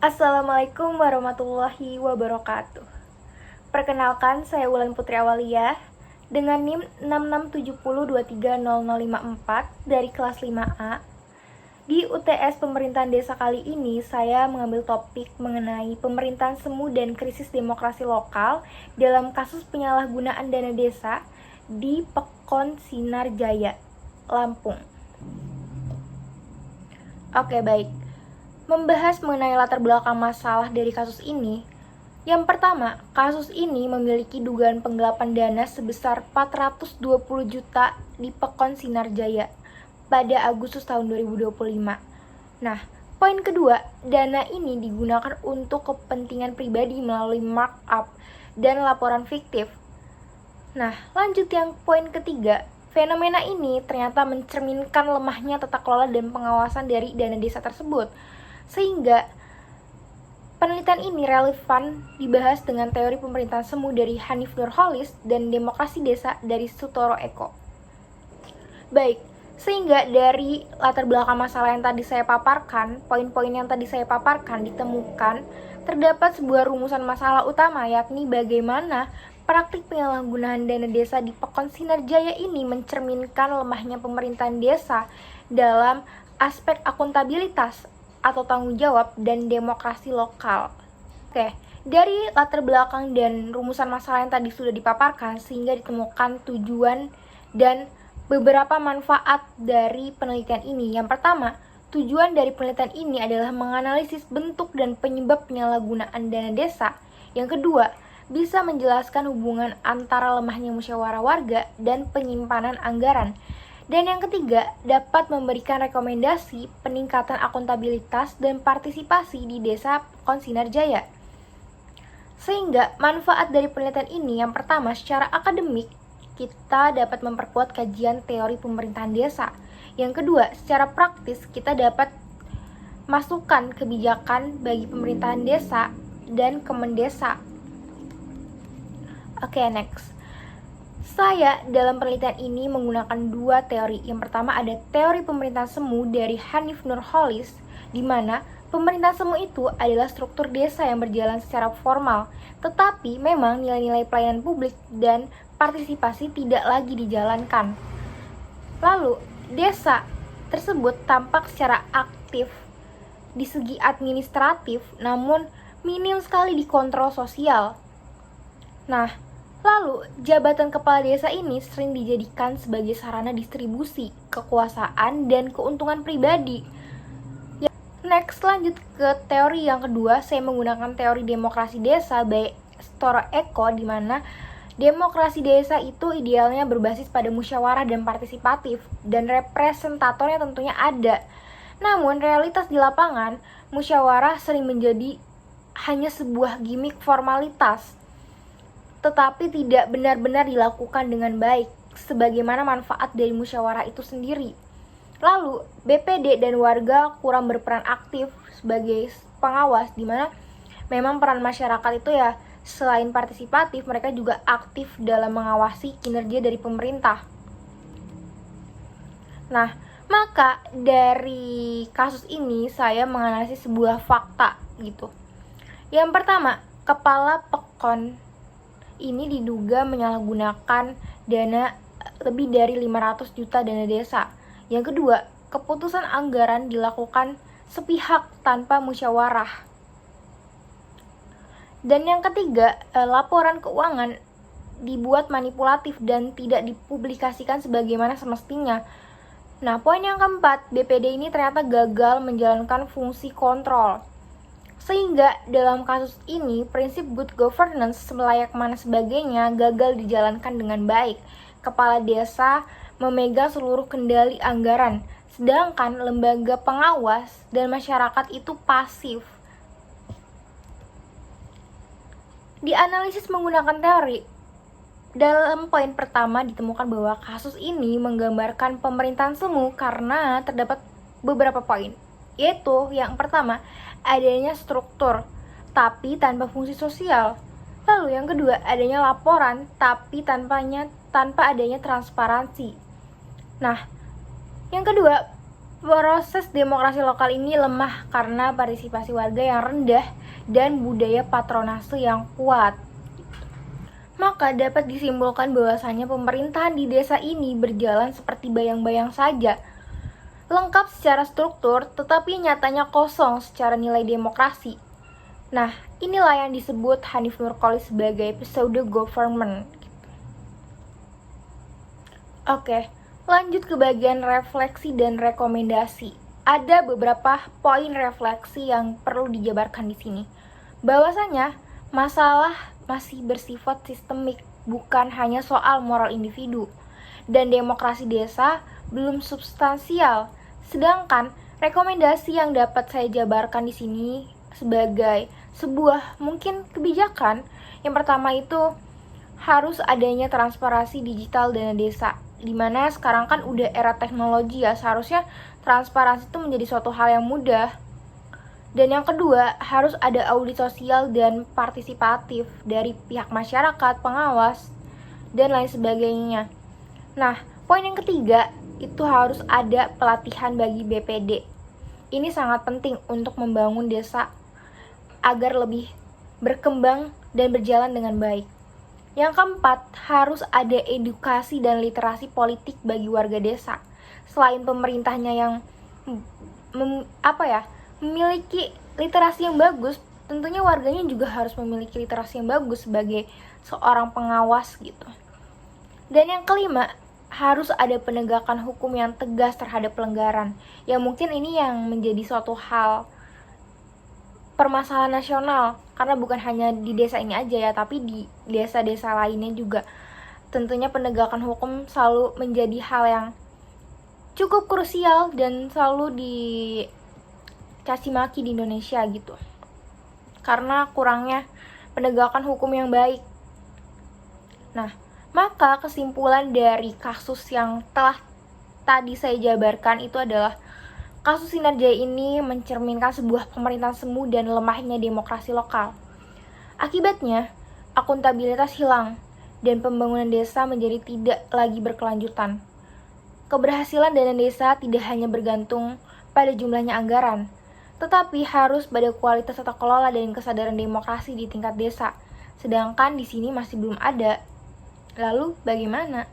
Assalamualaikum warahmatullahi wabarakatuh. Perkenalkan, saya Wulan Putri Awalia dengan NIM 6670230054 dari kelas 5A. Di UTS Pemerintahan Desa kali ini, saya mengambil topik mengenai pemerintahan semu dan krisis demokrasi lokal dalam kasus penyalahgunaan dana desa di Pekon Sinar Jaya, Lampung. Oke, baik. Membahas mengenai latar belakang masalah dari kasus ini, yang pertama, kasus ini memiliki dugaan penggelapan dana sebesar 420 juta di Pekon Sinar Jaya pada Agustus tahun 2025. Nah, poin kedua, dana ini digunakan untuk kepentingan pribadi melalui markup dan laporan fiktif. Nah, lanjut yang poin ketiga, fenomena ini ternyata mencerminkan lemahnya tata kelola dan pengawasan dari dana desa tersebut. Sehingga penelitian ini relevan dibahas dengan teori pemerintahan semu dari Hanif Nurholis dan demokrasi desa dari Sutoro Eko. Baik, sehingga dari latar belakang masalah yang tadi saya paparkan, poin-poin yang tadi saya paparkan ditemukan terdapat sebuah rumusan masalah utama, yakni bagaimana praktik penyalahgunaan dana desa di Pekon Sinar Jaya ini mencerminkan lemahnya pemerintahan desa dalam aspek akuntabilitas atau tanggung jawab dan demokrasi lokal. Oke, dari latar belakang dan rumusan masalah yang tadi sudah dipaparkan sehingga ditemukan tujuan dan beberapa manfaat dari penelitian ini. Yang pertama, tujuan dari penelitian ini adalah menganalisis bentuk dan penyebab penyalahgunaan dana desa. Yang kedua, bisa menjelaskan hubungan antara lemahnya musyawarah warga dan penyimpanan anggaran. Dan yang ketiga, dapat memberikan rekomendasi peningkatan akuntabilitas dan partisipasi di desa Pekon Sinar Jaya. Sehingga manfaat dari penelitian ini, yang pertama, secara akademik, kita dapat memperkuat kajian teori pemerintahan desa. Yang kedua, secara praktis, kita dapat masukkan kebijakan bagi pemerintahan desa dan Kemendesa. Oke, next. Saya dalam penelitian ini menggunakan dua teori. Yang pertama ada teori pemerintahan semu dari Hanif Nurholis, di mana pemerintahan semu itu adalah struktur desa yang berjalan secara formal, tetapi memang nilai-nilai pelayanan publik dan partisipasi tidak lagi dijalankan. Lalu, desa tersebut tampak secara aktif di segi administratif, namun minim sekali di kontrol sosial. Nah, lalu, jabatan kepala desa ini sering dijadikan sebagai sarana distribusi, kekuasaan, dan keuntungan pribadi. Next, lanjut ke teori yang kedua. Saya menggunakan teori demokrasi desa by Sutoro Eko, di mana demokrasi desa itu idealnya berbasis pada musyawarah dan partisipatif, dan representatornya tentunya ada. Namun, realitas di lapangan, musyawarah sering menjadi hanya sebuah gimmick formalitas, tetapi tidak benar-benar dilakukan dengan baik, sebagaimana manfaat dari musyawarah itu sendiri. Lalu, BPD dan warga kurang berperan aktif sebagai pengawas, di mana memang peran masyarakat itu ya, selain partisipatif, mereka juga aktif dalam mengawasi kinerja dari pemerintah. Nah, maka dari kasus ini saya menganalisis sebuah fakta gitu. Yang pertama, kepala Pekon ini diduga menyalahgunakan dana lebih dari 500 juta dana desa. Yang kedua, keputusan anggaran dilakukan sepihak tanpa musyawarah. Dan yang ketiga, laporan keuangan dibuat manipulatif dan tidak dipublikasikan sebagaimana semestinya. Nah, poin yang keempat, BPD ini ternyata gagal menjalankan fungsi kontrol. Sehingga dalam kasus ini, prinsip good governance selayak mana sebagainya gagal dijalankan dengan baik. Kepala desa memegang seluruh kendali anggaran, sedangkan lembaga pengawas dan masyarakat itu pasif. Dianalisis menggunakan teori, dalam poin pertama ditemukan bahwa kasus ini menggambarkan pemerintahan semu karena terdapat beberapa poin, yaitu yang pertama, adanya struktur tapi tanpa fungsi sosial. Lalu yang kedua, adanya laporan tapi tanpa adanya transparansi. Nah, yang kedua, Proses demokrasi lokal ini lemah karena partisipasi warga yang rendah dan budaya patronase yang kuat. Maka dapat disimpulkan bahwasanya pemerintahan di desa ini berjalan seperti bayang-bayang saja, lengkap secara struktur tetapi nyatanya kosong secara nilai demokrasi. Nah, inilah yang disebut Hanif Nurqoli sebagai pseudo government. Oke, lanjut ke bagian refleksi dan rekomendasi. Ada beberapa poin refleksi yang perlu dijabarkan di sini. Bahwasanya masalah masih bersifat sistemik, bukan hanya soal moral individu. Dan demokrasi desa belum substansial. Sedangkan rekomendasi yang dapat saya jabarkan di sini sebagai sebuah mungkin kebijakan, yang pertama itu harus adanya transparansi digital dana desa, dimana sekarang kan udah era teknologi ya, seharusnya transparansi itu menjadi suatu hal yang mudah. Dan yang kedua, harus ada audit sosial dan partisipatif dari pihak masyarakat, pengawas, dan lain sebagainya. Nah, poin yang ketiga, itu harus ada pelatihan bagi BPD. Ini sangat penting untuk membangun desa agar lebih berkembang dan berjalan dengan baik. Yang keempat, harus ada edukasi dan literasi politik bagi warga desa. Selain pemerintahnya yang memiliki literasi yang bagus, tentunya warganya juga harus memiliki literasi yang bagus sebagai seorang pengawas gitu. Dan yang kelima, harus ada penegakan hukum yang tegas terhadap pelanggaran. Ya mungkin ini yang menjadi suatu hal permasalahan nasional, karena bukan hanya di desa ini aja ya, tapi di desa-desa lainnya juga. Tentunya penegakan hukum selalu menjadi hal yang cukup krusial dan selalu dicaci maki di Indonesia gitu, karena kurangnya penegakan hukum yang baik. Nah, maka kesimpulan dari kasus yang telah tadi saya jabarkan itu adalah kasus Sinarjaya ini mencerminkan sebuah pemerintahan semu dan lemahnya demokrasi lokal. Akibatnya, akuntabilitas hilang dan pembangunan desa menjadi tidak lagi berkelanjutan. Keberhasilan dana desa tidak hanya bergantung pada jumlahnya anggaran, tetapi harus pada kualitas tata kelola dan kesadaran demokrasi di tingkat desa. Sedangkan di sini masih belum ada. Lalu bagaimana?